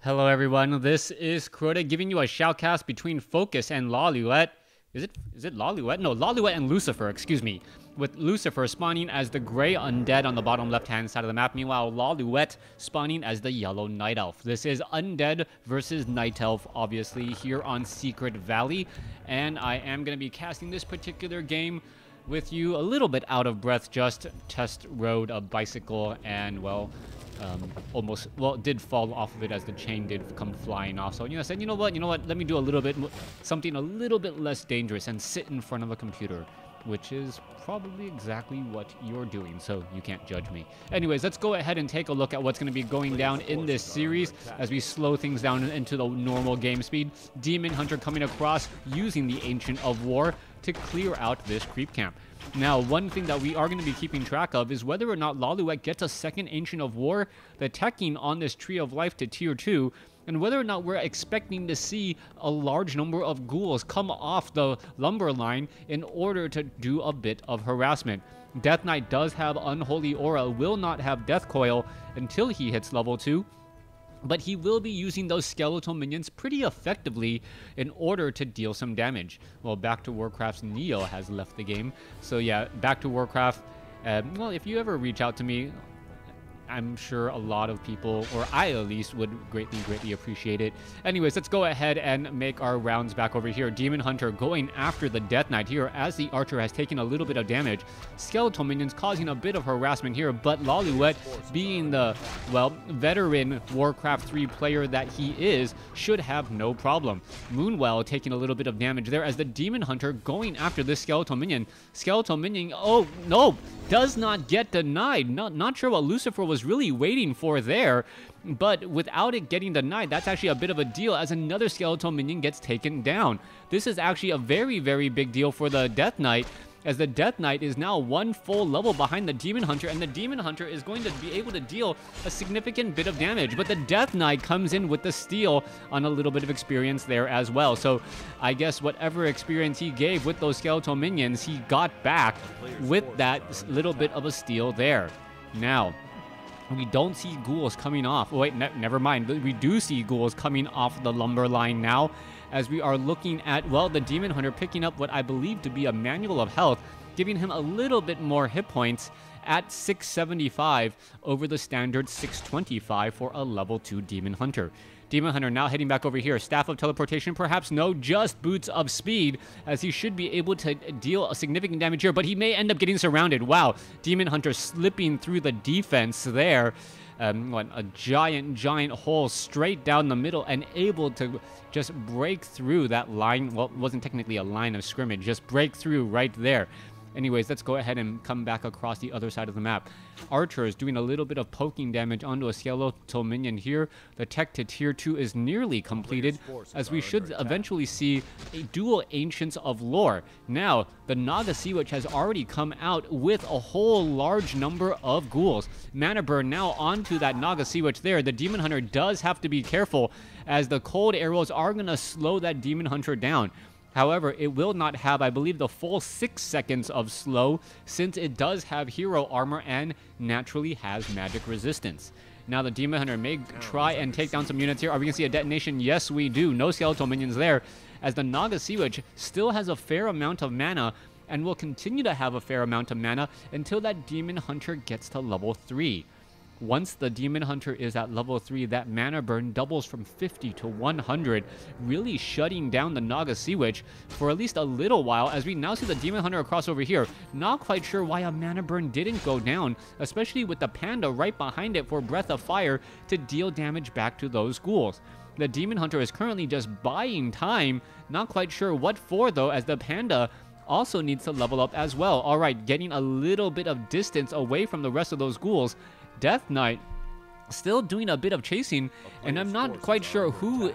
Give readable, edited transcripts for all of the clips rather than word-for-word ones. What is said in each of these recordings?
Hello everyone, this is Crota giving you a shoutcast between Focus and Lawliet. Is it Lawliet? No, Lawliet and Lucifer, excuse me. With Lucifer spawning as the gray undead on the bottom left-hand side of the map. Meanwhile, Lawliet spawning as the yellow night elf. This is Undead versus Night Elf, obviously, here on Secret Valley. And I am going to be casting this particular game with you a little bit out of breath. Just test rode a bicycle and, well, did fall off of it as the chain did come flying off. So, I said, you know what, let me do something a little bit less dangerous and sit in front of a computer, which is probably exactly what you're doing, so you can't judge me. Anyways, let's go ahead and take a look at what's going to be going down in this series as we slow things down into the normal game speed. Demon Hunter coming across using the Ancient of War to clear out this creep camp. Now, one thing that we are going to be keeping track of is whether or not Lawliet gets a second Ancient of War, the teching on this Tree of Life to Tier 2, and whether or not we're expecting to see a large number of ghouls come off the lumber line in order to do a bit of harassment. Death Knight does have Unholy Aura, will not have Death Coil until he hits level 2. But he will be using those skeletal minions pretty effectively in order to deal some damage. Well, Back to Warcraft's Neo has left the game. So yeah, Back to Warcraft, well, if you ever reach out to me, I'm sure a lot of people, or I at least, would greatly appreciate it. Anyways, let's go ahead and make our rounds back over here. Demon Hunter going after the Death Knight here as the Archer has taken a little bit of damage. Skeletal minions causing a bit of harassment here, but Lawliet, being the, well, veteran Warcraft 3 player that he is, should have no problem. Moonwell taking a little bit of damage there as the Demon Hunter going after this Skeletal Minion. Skeletal Minion, oh no, does not get denied. Not sure what Lucifer was really waiting for there, but without it getting denied, that's actually a bit of a deal as another skeletal minion gets taken down. This is actually a very big deal for the Death Knight, as the Death Knight is now one full level behind the Demon Hunter, and the Demon Hunter is going to be able to deal a significant bit of damage, but the Death Knight comes in with the steal on a little bit of experience there as well. So I guess whatever experience he gave with those skeletal minions, he got back with that little bit of a steal there. Now, we don't see ghouls coming off. Oh, wait, never mind. We do see ghouls coming off the lumber line now, as we are looking at, well, the Demon Hunter picking up what I believe to be a Manual of Health, giving him a little bit more hit points at 675 over the standard 625 for a level 2 Demon Hunter. Demon Hunter now heading back over here. Staff of Teleportation, perhaps no, just Boots of Speed, as he should be able to deal a significant damage here, but he may end up getting surrounded. Wow, Demon Hunter slipping through the defense there. A giant hole straight down the middle and able to just break through that line. Well, it wasn't technically a line of scrimmage, just break through right there. Anyways, let's go ahead and come back across the other side of the map. Archer is doing a little bit of poking damage onto a skeletal minion here. The tech to tier 2 is nearly completed, as we should eventually see a dual Ancients of Lore. Now, the Naga Sea Witch has already come out with a whole large number of ghouls. Mana burn now onto that Naga Sea Witch there. The Demon Hunter does have to be careful, as the cold arrows are going to slow that Demon Hunter down. However, it will not have, I believe, the full 6 seconds of slow, since it does have hero armor and naturally has magic resistance. Now the Demon Hunter may try and take down some units here. Are we going to see a detonation? Yes, we do. No skeletal minions there, as the Naga Sea Witch still has a fair amount of mana and will continue to have a fair amount of mana until that Demon Hunter gets to level 3. Once the Demon Hunter is at level 3, that mana burn doubles from 50 to 100, really shutting down the Naga Sea Witch for at least a little while, as we now see the Demon Hunter across over here. Not quite sure why a mana burn didn't go down, especially with the Panda right behind it for Breath of Fire to deal damage back to those ghouls. The Demon Hunter is currently just buying time, not quite sure what for though, as the Panda also needs to level up as well. Alright, getting a little bit of distance away from the rest of those ghouls. Death Knight still doing a bit of chasing, and I'm not quite sure who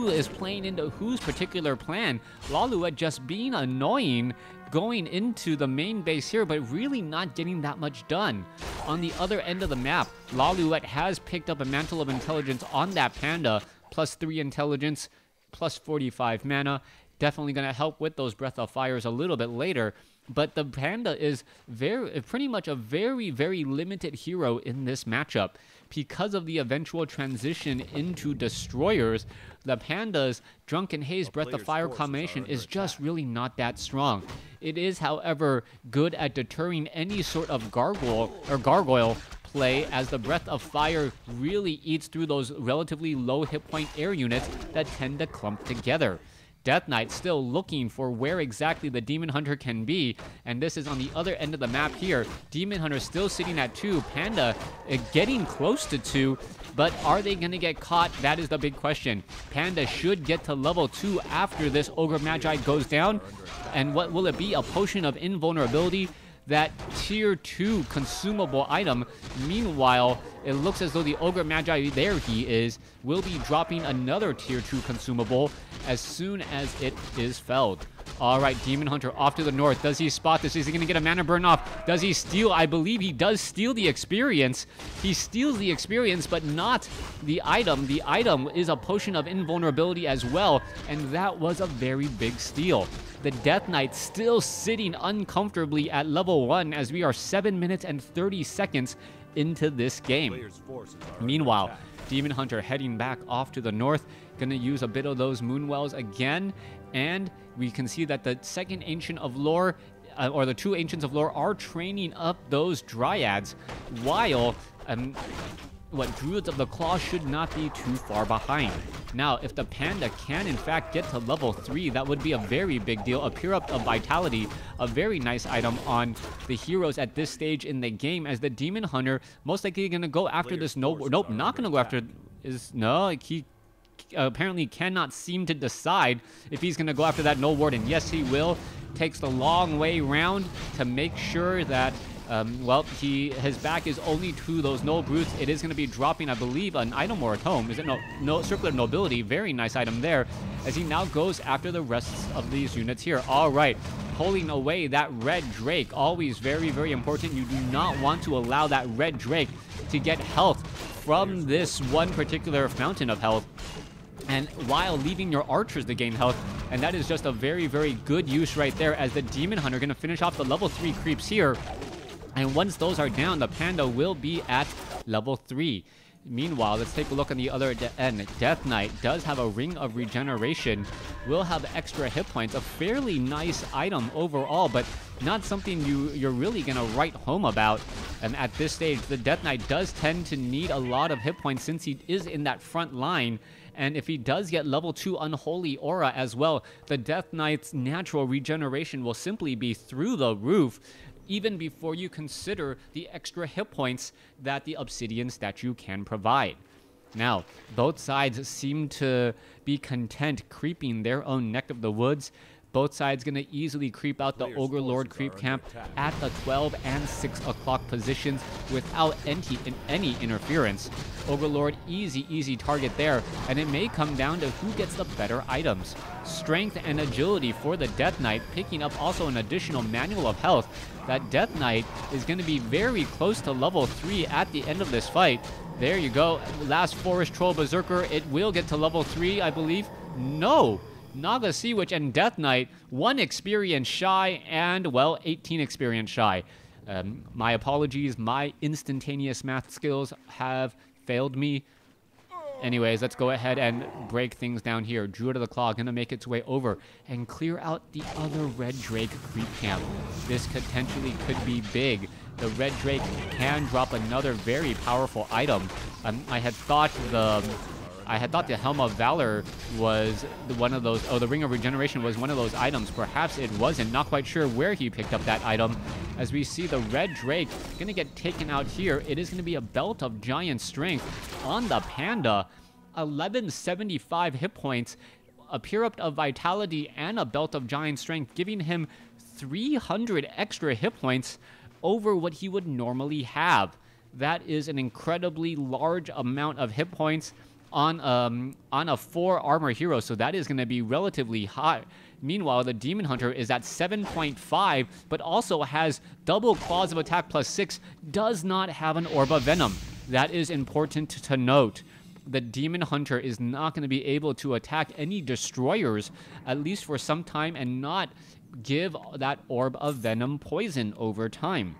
is playing into whose particular plan. Lawliet just being annoying going into the main base here, but really not getting that much done. On the other end of the map, Lawliet has picked up a Mantle of Intelligence on that Panda, plus 3 intelligence, plus 45 mana. Definitely going to help with those Breath of Fires a little bit later. But the Panda is pretty much a very, very limited hero in this matchup. Because of the eventual transition into Destroyers, the Panda's Drunken Haze Breath of Fire combination is just really not that strong. It is, however, good at deterring any sort of gargoyle play, as the Breath of Fire really eats through those relatively low hit point air units that tend to clump together. Death Knight still looking for where exactly the Demon Hunter can be, and this is on the other end of the map here. Demon Hunter still sitting at 2, Panda getting close to 2, but are they going to get caught? That is the big question. Panda should get to level 2 after this Ogre Magi goes down, and what will it be? A Potion of Invulnerability? That tier 2 consumable item. Meanwhile, it looks as though the Ogre Magi, there he is, will be dropping another tier 2 consumable as soon as it is felled. Alright, Demon Hunter off to the north. Does he spot this? Is he going to get a mana burn off? Does he steal? I believe he does steal the experience. He steals the experience, but not the item. The item is a Potion of Invulnerability as well, and that was a very big steal. The Death Knight still sitting uncomfortably at level 1 as we are 7 minutes and 30 seconds into this game. Meanwhile, Demon Hunter heading back off to the north, gonna use a bit of those Moonwells again, and we can see that the second Ancient of Lore, or the 2 Ancients of Lore, are training up those Dryads, while Druids of the Claw should not be too far behind. Now, if the Panda can in fact get to level 3, that would be a very big deal. A Pure of Vitality, a very nice item on the heroes at this stage in the game, as the Demon Hunter most likely going to go after this Nope, not going to go after... He apparently cannot seem to decide if he's going to go after that Null Warden. Yes, he will. Takes the long way round to make sure that his back is only to those Null Brutes. It is going to be dropping, I believe, an item or a tome. Is it? No, Circular Nobility. Very nice item there, as he now goes after the rest of these units here. All right, pulling away that Red Drake. Always very, very important. You do not want to allow that Red Drake to get health from this one particular fountain of health, and while leaving your archers to gain health. And that is just a very, very good use right there, as the Demon Hunter going to finish off the level 3 creeps here. And once those are down, the Panda will be at level 3. Meanwhile, let's take a look on the other end. Death Knight does have a Ring of Regeneration, will have extra hit points, a fairly nice item overall, but not something you're really going to write home about. And at this stage, the Death Knight does tend to need a lot of hit points since he is in that front line. And if he does get level 2 Unholy Aura as well, the Death Knight's natural regeneration will simply be through the roof, even before you consider the extra hit points that the Obsidian statue can provide. Now, both sides seem to be content creeping their own neck of the woods. Both sides going to easily creep out the Ogre Lord creep camp at the 12 and 6 o'clock positions without any interference. Ogre Lord, easy target there, and it may come down to who gets the better items. Strength and agility for the Death Knight, picking up also an additional Manual of Health. That Death Knight is going to be very close to level 3 at the end of this fight. There you go. Last Forest Troll Berserker. It will get to level 3, I believe. No! Naga Sea Witch and Death Knight, 1 experience shy, and, well, 18 experience shy. My apologies. My instantaneous math skills have failed me. Anyways, let's go ahead and break things down here. Druid of the Claw gonna make its way over and clear out the other Red Drake creep camp. This potentially could be big. The Red Drake can drop another very powerful item. I had thought the Helm of Valor was one of those. Oh, the Ring of Regeneration was one of those items. Perhaps it wasn't. Not quite sure where he picked up that item. As we see the Red Drake going to get taken out here. It is going to be a Belt of Giant Strength on the Panda. 1175 hit points, a Pure of Vitality, and a Belt of Giant Strength, giving him 300 extra hit points over what he would normally have. That is an incredibly large amount of hit points on a 4 armor hero, so that is going to be relatively high. Meanwhile, the Demon Hunter is at 7.5, but also has double Claws of Attack plus 6, does not have an Orb of Venom. That is important to note. the Demon Hunter is not going to be able to attack any destroyers, at least for some time, and not give that Orb of Venom poison over time.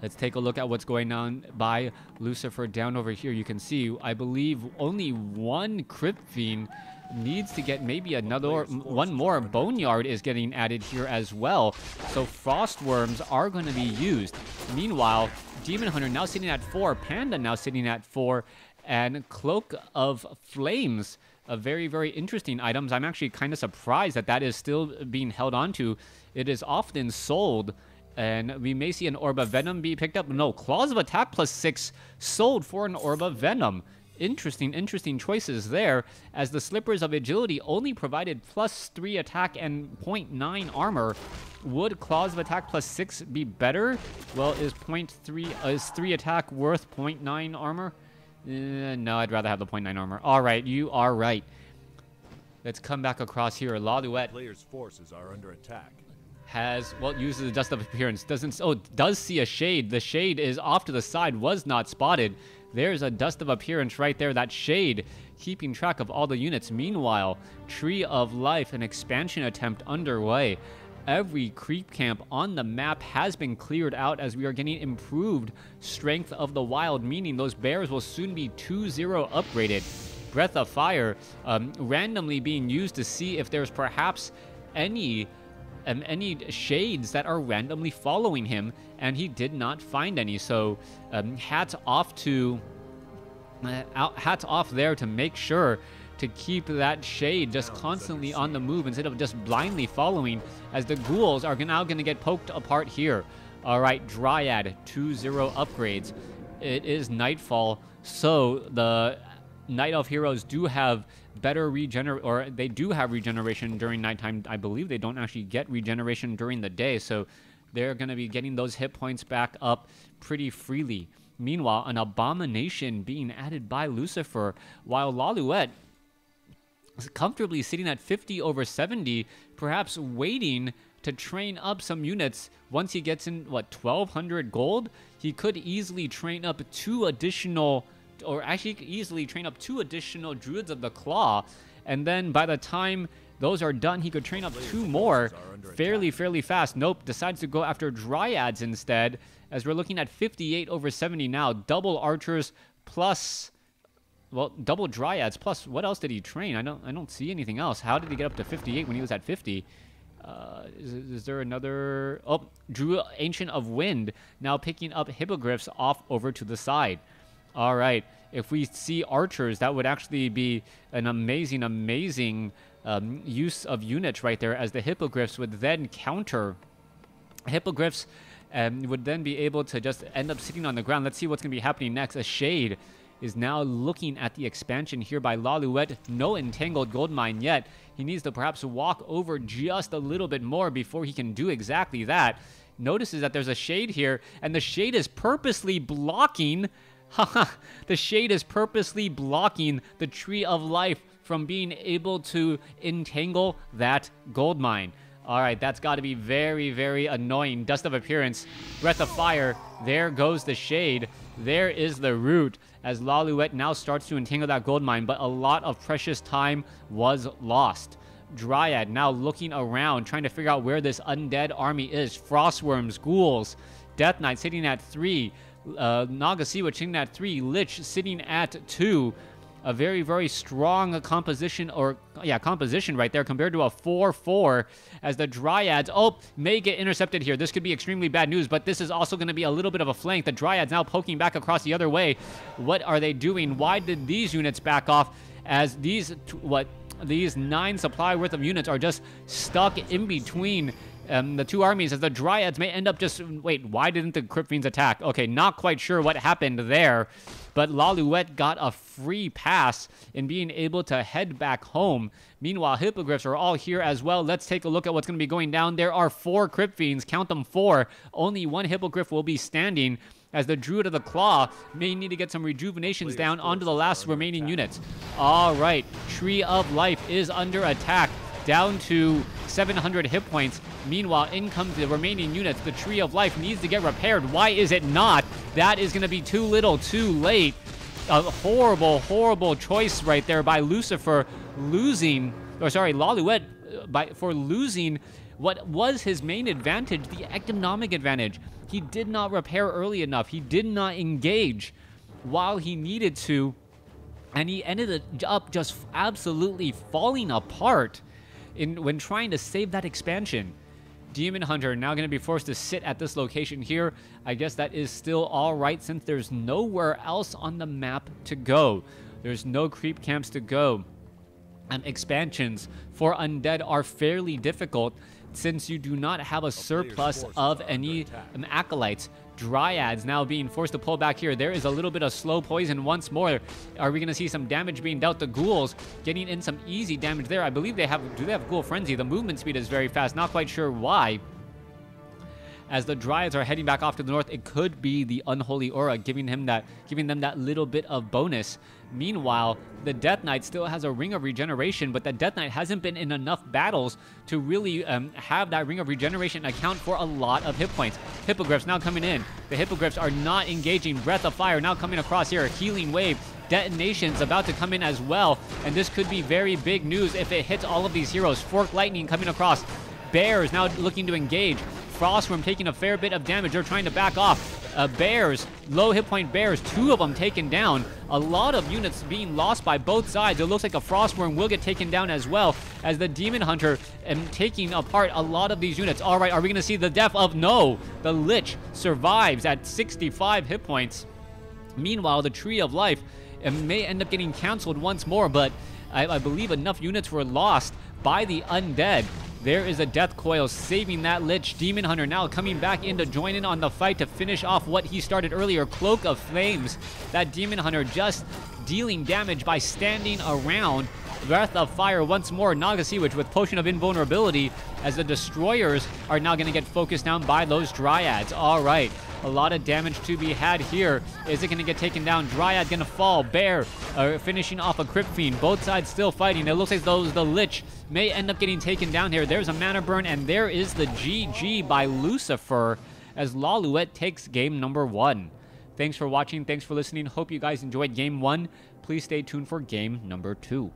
Let's take a look at what's going on by Lucifer down over here. You can see, I believe, only one Crypt Fiend needs to get maybe one more. Boneyard is getting added here as well. So Frost Worms are going to be used. Meanwhile, Demon Hunter now sitting at 4, Panda now sitting at 4, and Cloak of Flames, a very, very interesting items. I'm actually kind of surprised that that is still being held on to. It is often sold, and we may see an Orb of Venom be picked up. No, Claws of Attack +6 sold for an Orb of Venom. Interesting choices there, as the Slippers of Agility only provided +3 attack and 0.9 armor. Would Claws of Attack +6 be better? Well, is 3 attack worth 0.9 armor? No, I'd rather have the 0.9 armor. All right, you are right. Let's come back across here. Lawliet. Players' forces are under attack. Uses the Dust of Appearance. Does see a Shade. The Shade is off to the side, was not spotted. There's a Dust of Appearance right there. That Shade keeping track of all the units. Meanwhile, Tree of Life, an expansion attempt underway. Every creep camp on the map has been cleared out as we are getting improved Strength of the Wild, meaning those bears will soon be 2-0 upgraded. Breath of Fire randomly being used to see if there's perhaps any shades that are randomly following him, and he did not find any. So hats off there to make sure to keep that shade just constantly on the move instead of just blindly following, as the ghouls are now going to get poked apart here. All right, Dryad 2-0 upgrades. It is nightfall, so the Night Elf heroes do have better they do have regeneration during nighttime. I believe they don't actually get regeneration during the day, so they're going to be getting those hit points back up pretty freely. Meanwhile, an Abomination being added by Lucifer, while Lawliet is comfortably sitting at 50/70, perhaps waiting to train up some units. Once he gets in, 1,200 gold, he could easily train up 2 additional... or actually easily train up 2 additional Druids of the Claw, and then by the time those are done, he could train up 2 more fairly fast. Nope, decides to go after Dryads instead, as we're looking at 58/70 now. Double Archers plus, double Dryads plus, what else did he train? I don't see anything else. How did he get up to 58 when he was at 50? Is there another... Oh, Ancient of Wind now picking up Hippogriffs off over to the side. All right, if we see archers, that would actually be an amazing use of units right there, as the Hippogriffs would then counter. Hippogriffs would then be able to just end up sitting on the ground. Let's see what's going to be happening next. A Shade is now looking at the expansion here by Lawliet. No entangled gold mine yet. He needs to perhaps walk over just a little bit more before he can do exactly that. Notices that there's a Shade here, and the Shade is purposely blocking... the Shade is purposely blocking the Tree of Life from being able to entangle that gold mine. All right, that's got to be very annoying. Dust of Appearance, Breath of Fire. There goes the Shade. There is the root, as Lawliet now starts to entangle that gold mine, but a lot of precious time was lost. Dryad now looking around, trying to figure out where this undead army is. Frostworms, ghouls, Death Knight sitting at 3. Nagasiwa sitting at 3, Lich sitting at 2. A very strong composition right there compared to a 4-4, as the Dryads may get intercepted here. This could be extremely bad news, but this is also going to be a little bit of a flank. The Dryads now poking back across the other way. What are they doing? Why did these units back off, as these 9 supply worth of units are just stuck in between the 2 armies, as the Dryads may end up just... Wait, why didn't the Crypt Fiends attack? Okay, not quite sure what happened there, but Lawliet got a free pass in being able to head back home. Meanwhile, Hippogriffs are all here as well. Let's take a look at what's going to be going down. There are 4 Crypt Fiends, count them 4. Only 1 Hippogriff will be standing, as the Druid of the Claw may need to get some rejuvenations down onto the last remaining units. All right, Tree of Life is under attack, down to 700 hit points. Meanwhile, in comes the remaining units. The Tree of Life needs to get repaired. Why is it not? That is going to be too little, too late. A horrible, horrible choice right there by Lucifer losing, or sorry, Lawliet for losing what was his main advantage, the economic advantage. He did not repair early enough. He did not engage while he needed to, and he ended up just absolutely falling apart when trying to save that expansion. Demon Hunter now going to be forced to sit at this location here. I guess that is still all right since there's nowhere else on the map to go. There's no creep camps to go. And expansions for Undead are fairly difficult since you do not have a surplus of any acolytes. Dryads now being forced to pull back here. There is a little bit of slow poison once more. Are we going to see some damage being dealt to ghouls? Getting in some easy damage there. I believe they have Ghoul Frenzy? The movement speed is very fast. Not quite sure why. As the Dryads are heading back off to the north, it could be the Unholy Aura giving them that little bit of bonus. Meanwhile, the Death Knight still has a Ring of Regeneration, but the Death Knight hasn't been in enough battles to really have that Ring of Regeneration account for a lot of hit points. Hippogriffs now coming in. The Hippogriffs are not engaging. Breath of Fire now coming across here. Healing Wave. Detonations about to come in as well, and this could be very big news if it hits all of these heroes. Fork Lightning coming across. Bears now looking to engage. Frostworm taking a fair bit of damage. They're trying to back off. Bears, low hit point bears, 2 of them taken down. A lot of units being lost by both sides. It looks like a Frostworm will get taken down as well as the Demon Hunter taking apart a lot of these units. All right, are we going to see the death of... No, the Lich survives at 65 hit points. Meanwhile, the Tree of Life may end up getting canceled once more, but I believe enough units were lost by the Undead. There is a Death Coil saving that Lich. Demon Hunter now coming back in to join in on the fight to finish off what he started earlier. Cloak of Flames. That Demon Hunter just dealing damage by standing around. Breath of Fire once more. Nagasiwich with Potion of Invulnerability as the Destroyers are now going to get focused down by those Dryads. All right. A lot of damage to be had here. Is it going to get taken down? Dryad going to fall. Bear finishing off a Crypt Fiend. Both sides still fighting. It looks like the Lich may end up getting taken down here. There's a Mana Burn, and there is the GG by Lucifer as Lawliet takes game number 1. Thanks for watching. Thanks for listening. Hope you guys enjoyed game 1. Please stay tuned for game number 2.